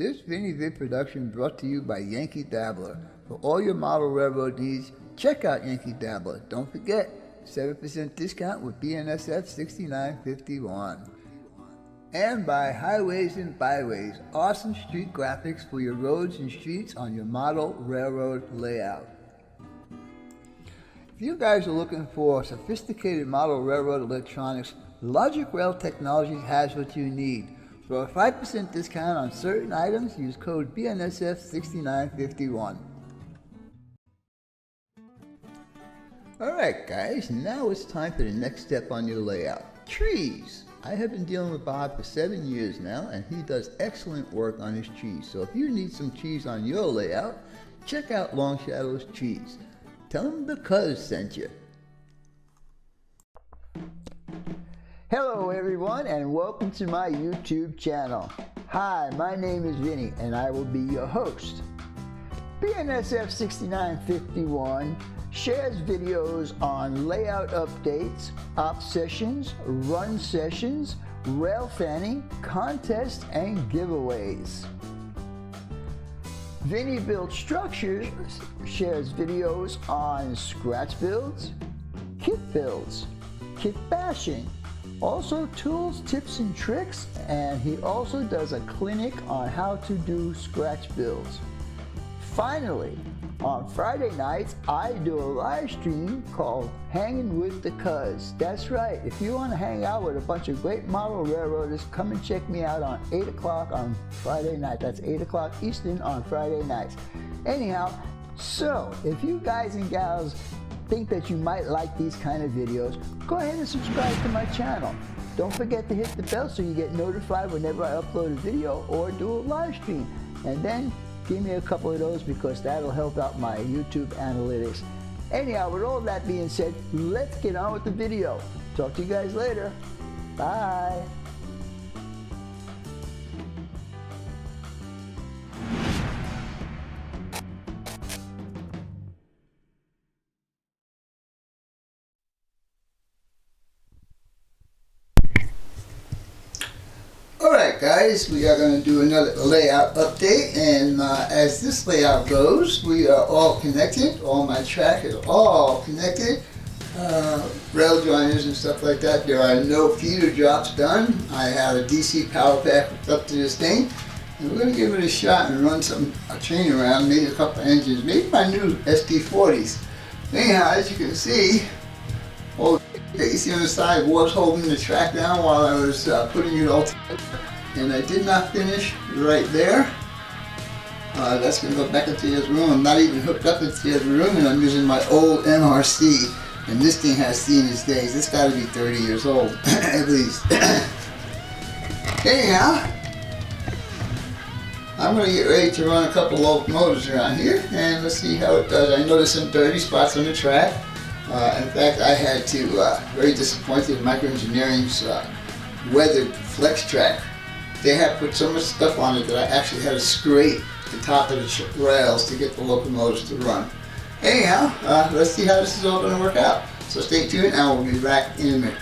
This Vinny Vid production brought to you by Yankee Dabbler. For all your model railroad needs, check out Yankee Dabbler. Don't forget, 7% discount with BNSF 6951. And by Highways and Byways, awesome street graphics for your roads and streets on your model railroad layout. If you guys are looking for sophisticated model railroad electronics, Logic Rail Technologies has what you need. For a 5% discount on certain items, use code BNSF 6951. Alright guys, now it's time for the next step on your layout. Trees! I have been dealing with Bob for 7 years now, and he does excellent work on his trees. So if you need some trees on your layout, check out Long Shadow's Trees. Tell him the cuz sent you. Hello everyone, and welcome to my YouTube channel. Hi, my name is Vinny and I will be your host. BNSF 6951 shares videos on layout updates, op sessions, run sessions, rail fanning, contests, and giveaways. Vinny Build Structures shares videos on scratch builds, kit builds, kit bashing, also tools, tips, and tricks, and he also does a clinic on how to do scratch builds. Finally, on Friday nights, I do a live stream called Hanging with the Cuz. That's right, if you want to hang out with a bunch of great model railroaders, come and check me out on 8 o'clock on Friday night. That's 8 o'clock Eastern on Friday nights. Anyhow, so if you guys and gals think that you might like these kind of videos, go ahead and subscribe to my channel. Don't forget to hit the bell so you get notified whenever I upload a video or do a live stream. And then give me a couple of those because that'll help out my YouTube analytics. Anyhow, with all that being said, let's get on with the video. Talk to you guys later. Bye. Alright guys, we are going to do another layout update, and as this layout goes, we are all connected. All my track is all connected. Rail joiners and stuff like that. There are no feeder drops done. I have a DC power pack hooked up to this thing, and we're going to give it a shot and run a train around, maybe a couple of engines, maybe my new SD40s. Anyhow, as you can see, you see on the side was holding the track down while I was putting it all together, and I did not finish right there. That's going to go back into the other room. I'm not even hooked up into the other room, and I'm using my old MRC, and this thing has seen its days. It's got to be 30 years old at least. Anyhow, I'm going to get ready to run a couple of locomotives around here, and let's see how it does. I noticed some dirty spots on the track. In fact, I had to, very disappointed in Microengineering's weathered flex track. They had put so much stuff on it that I actually had to scrape the top of the rails to get the locomotives to run. Anyhow, let's see how this is all going to work out. So stay tuned and we'll be back in a minute.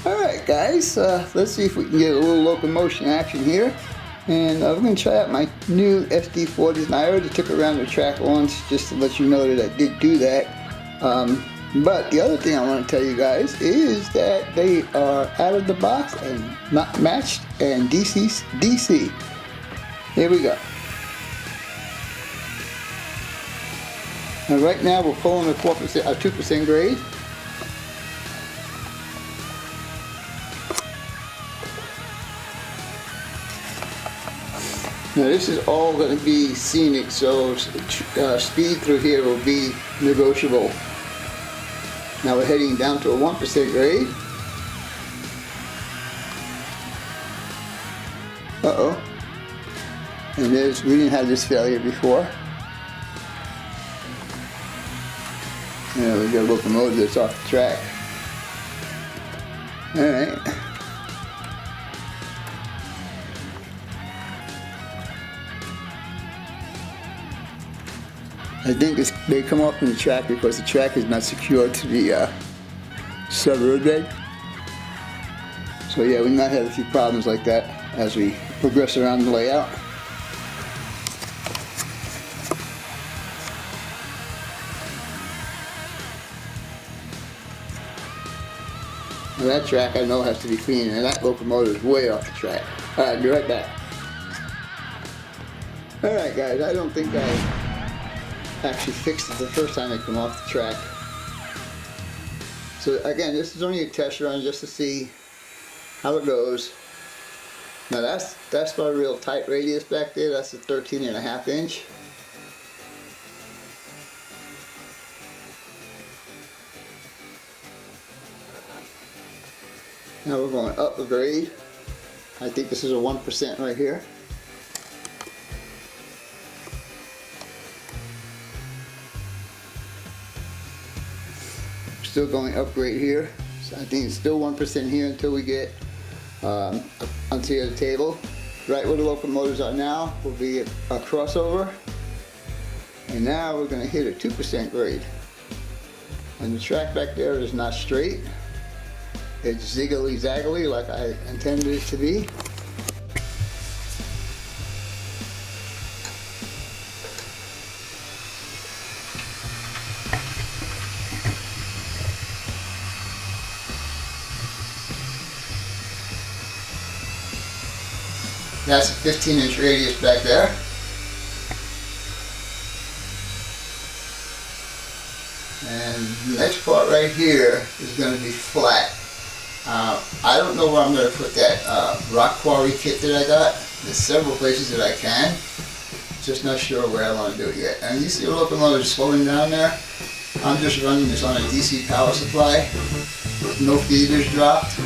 Alright guys, let's see if we can get a little locomotion action here. And we're going to try out my new SD40s, and I already took around the track once just to let you know that I did do that. But the other thing I want to tell you guys is that they are out of the box and not matched and DC. Here we go. And right now we're pulling a 2% grade. Now this is all going to be scenic, so speed through here will be negotiable. Now we're heading down to a 1% grade. Uh-oh. And we didn't have this failure before. Now we got a locomotive that's off the track. Alright. I think they come off from the track because the track is not secured to the sub-road bed. So yeah, we might have a few problems like that as we progress around the layout. Now that track I know has to be clean, and that locomotive is way off the track. Alright, be right back. Alright guys, I don't think I actually fixed it the first time I come off the track. So again, this is only a test run just to see how it goes. Now that's my real tight radius back there. That's a 13.5 inch. Now we're going up a grade. I think this is a 1% right here. Still going up grade here. So I think it's still 1% here until we get onto the table. Right where the locomotives are now will be a crossover. And now we're going to hit a 2% grade. And the track back there is not straight. It's ziggly zaggly like I intended it to be. That's a 15-inch radius back there. And the next part right here is going to be flat. I don't know where I'm going to put that rock quarry kit that I got. There's several places that I can. Just not sure where I want to do it yet. And you see the locomotive slowing down there? I'm just running this on a DC power supply with no feeders dropped.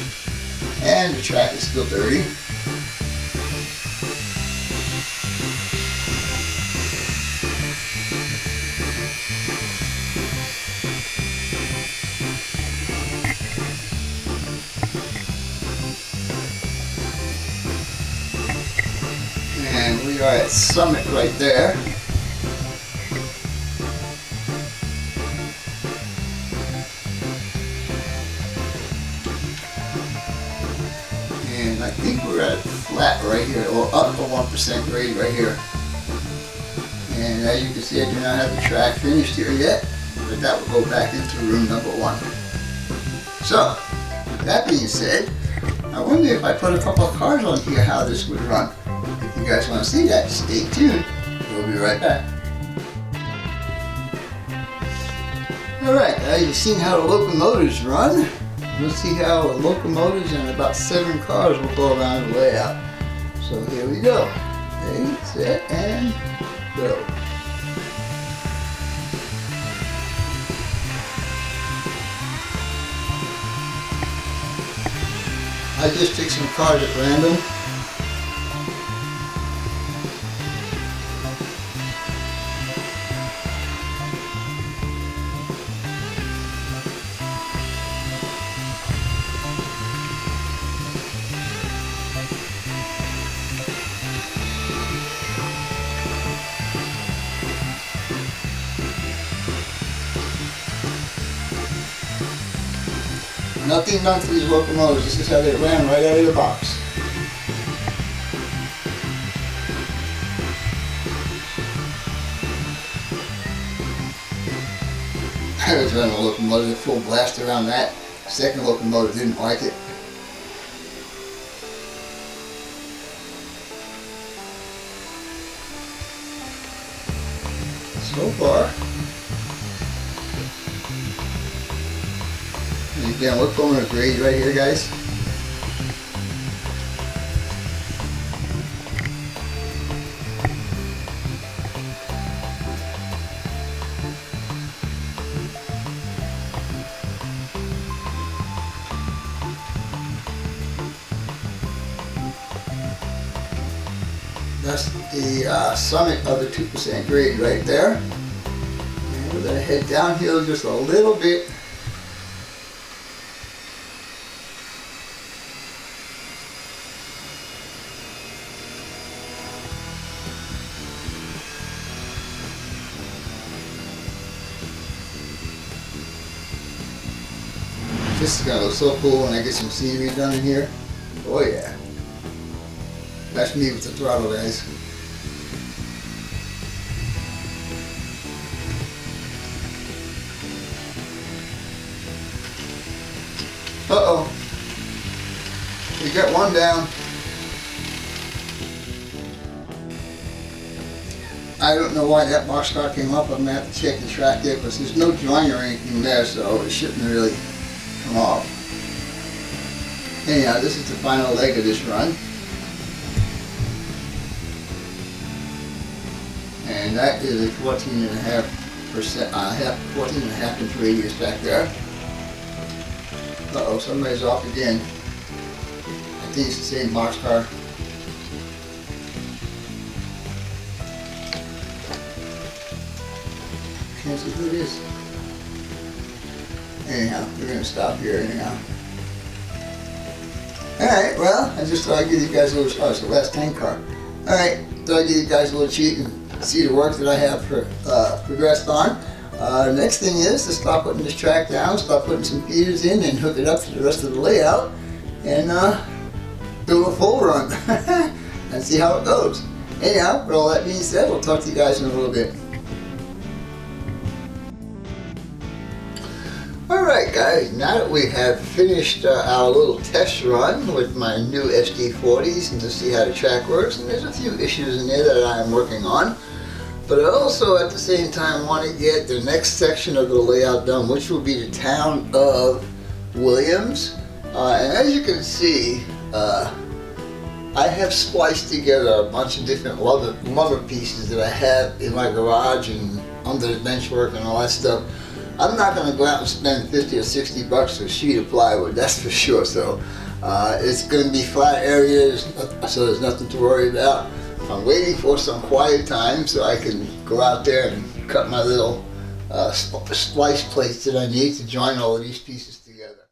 And the track is still dirty. And we are at Summit right there. And I think we're at flat right here, or up a 1% grade right here. And as you can see, I do not have the track finished here yet, but that will go back into room number 1. So, with that being said, I wonder if I put a couple of cars on here, how this would run. If you guys want to see that, stay tuned. We'll be right back. Alright guys, you've seen how the locomotives run. Let's see how locomotives and about 7 cars will go around the layout. So here we go. Ready, set, and go. I just picked some cars at random. Nothing done to these locomotives, this is how they ran right out of the box. I was running a locomotive full blast around that. Second locomotive didn't like it. So far. And again, we're pulling a grade right here, guys. That's the summit of the 2% grade right there. And we're going to head downhill just a little bit. This is going to look so cool when I get some scenery done in here. Oh yeah. That's me with the throttle, guys. Uh-oh. We got one down. I don't know why that boxcar came up. I'm going to have to check the track there because there's no joint or anything there, so it shouldn't really come off. Anyhow, this is the final leg of this run. And that is a 14.5%, 14.5 inch radius back there. Uh-oh, somebody's off again. I think it's the same boxcar. Can't see who it is. Anyhow, we're going to stop here anyhow. Alright, well, I just thought I'd give you guys a little, oh, it's the last tank car. Alright, thought I'd give you guys a little cheat and see the work that I have progressed on. Next thing is to start putting this track down, start putting some feeders in and hook it up to the rest of the layout and do a full run and see how it goes. Anyhow, with all that being said, we'll talk to you guys in a little bit. Alright guys, now that we have finished our little test run with my new SD40s and to see how the track works, and there's a few issues in there that I am working on, but I also at the same time want to get the next section of the layout done, which will be the town of Williams. And as you can see, I have spliced together a bunch of different lumber pieces that I have in my garage and under the bench work and all that stuff. I'm not going to go out and spend 50 or 60 bucks for a sheet of plywood, that's for sure. So it's going to be flat areas, so there's nothing to worry about. I'm waiting for some quiet time so I can go out there and cut my little splice plates that I need to join all of these pieces together.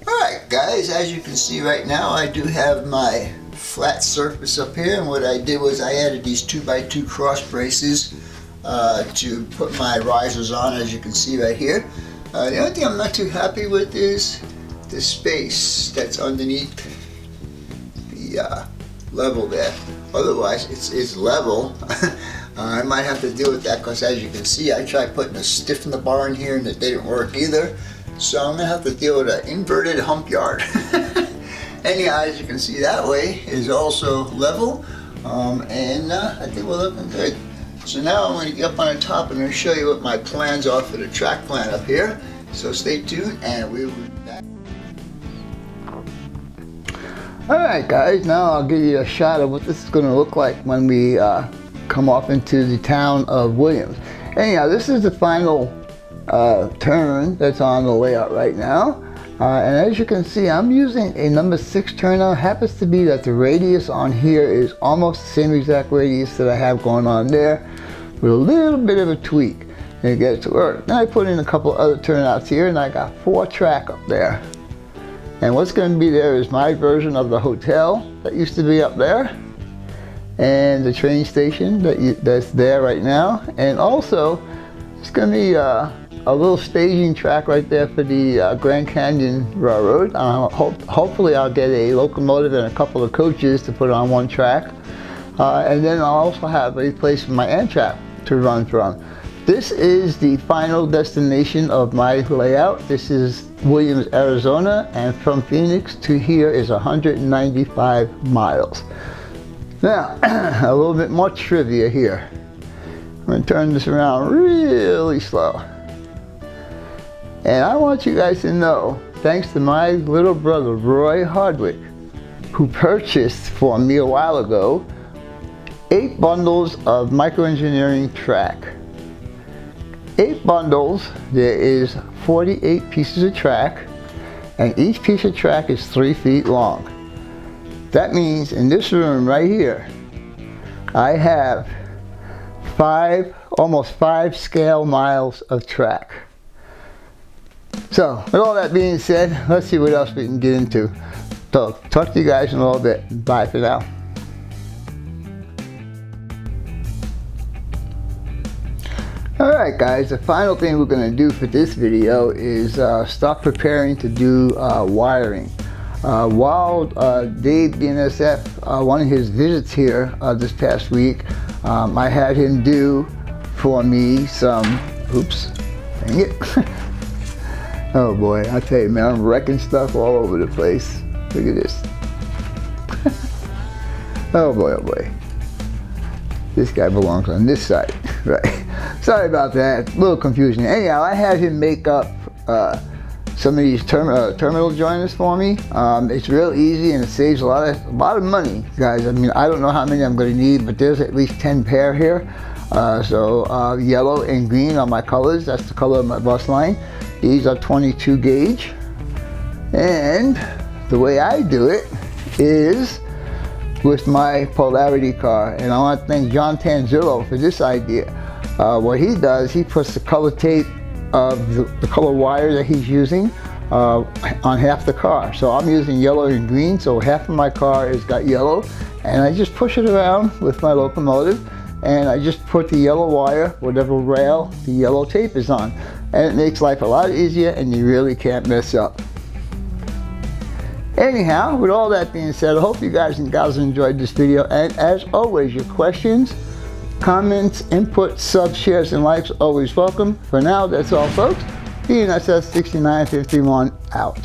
Alright guys, as you can see right now, I do have my flat surface up here, and what I did was I added these 2x2 cross braces to put my risers on, as you can see right here. The only thing I'm not too happy with is the space that's underneath the level there. Otherwise it's level. I might have to deal with that because, as you can see, I tried putting a stiff in the bar in here and it didn't work either. So I'm going to have to deal with an inverted hump yard. Anyhow, as you can see, that way is also level, and I think we're looking good. So now I'm going to get up on the top and I'm going to show you what my plans are for the track plan up here. So stay tuned and we will be back. Alright guys, now I'll give you a shot of what this is going to look like when we come off into the town of Williams. Anyhow, this is the final turn that's on the layout right now. And as you can see, I'm using a number 6 turnout. Happens to be that the radius on here is almost the same exact radius that I have going on there, with a little bit of a tweak, and it gets to work. Then I put in a couple other turnouts here, and I got 4 track up there. And what's going to be there is my version of the hotel that used to be up there, and the train station that's there right now, and also it's going to be a little staging track right there for the Grand Canyon Railroad. Hopefully I'll get a locomotive and a couple of coaches to put on one track. And then I'll also have a place for my Amtrak to run from. This is the final destination of my layout. This is Williams, Arizona, and from Phoenix to here is 195 miles. Now, a little bit more trivia here. I'm going to turn this around really slow. And I want you guys to know, thanks to my little brother, Roy Hardwick, who purchased for me a while ago 8 bundles of microengineering track. 8 bundles, there is 48 pieces of track, and each piece of track is 3 feet long. That means in this room right here, I have almost 5 scale miles of track. So, with all that being said, let's see what else we can get into. So, talk to you guys in a little bit. Bye for now. Alright guys, the final thing we're going to do for this video is start preparing to do wiring. While Dave BNSF, one of his visits here this past week, I had him do for me some, oops, dang it. Oh boy, I tell you, man, I'm wrecking stuff all over the place. Look at this. Oh boy, oh boy. This guy belongs on this side, right? Sorry about that, a little confusion. Anyhow, I had him make up some of these terminal joiners for me. It's real easy and it saves a lot of money, guys. I mean, I don't know how many I'm going to need, but there's at least 10 pair here. So yellow and green are my colors. That's the color of my bus line. These are 22 gauge. And the way I do it is with my polarity car. And I want to thank John Tanzillo for this idea. What he does, he puts the color tape of the color wire that he's using on half the car. So I'm using yellow and green, so half of my car has got yellow, and I just push it around with my locomotive, and I just put the yellow wire, whatever rail the yellow tape is on, and it makes life a lot easier and you really can't mess up. Anyhow, with all that being said, I hope you guys and gals enjoyed this video, and as always, your questions, comments, input, subs, shares, and likes always welcome. For now, that's all, folks. BNSF 6951 out.